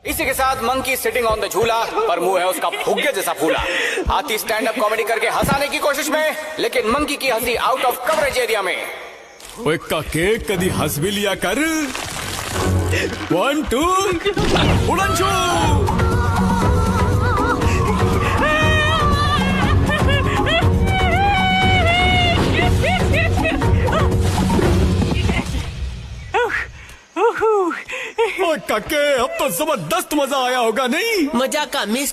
इसी के साथ मंकी सिटिंग ऑन द झूला, पर मुंह है उसका फुग्गे जैसा फूला। हाथी स्टैंड अप कॉमेडी करके हंसाने की कोशिश में, लेकिन मंकी की हंसी आउट ऑफ कवरेज एरिया में। ओए काके कदी हंस भी लिया कर। 1 2 उड़न छू। ओए काके अब तो जबरदस्त मजा आया होगा नहीं? मजा का मिस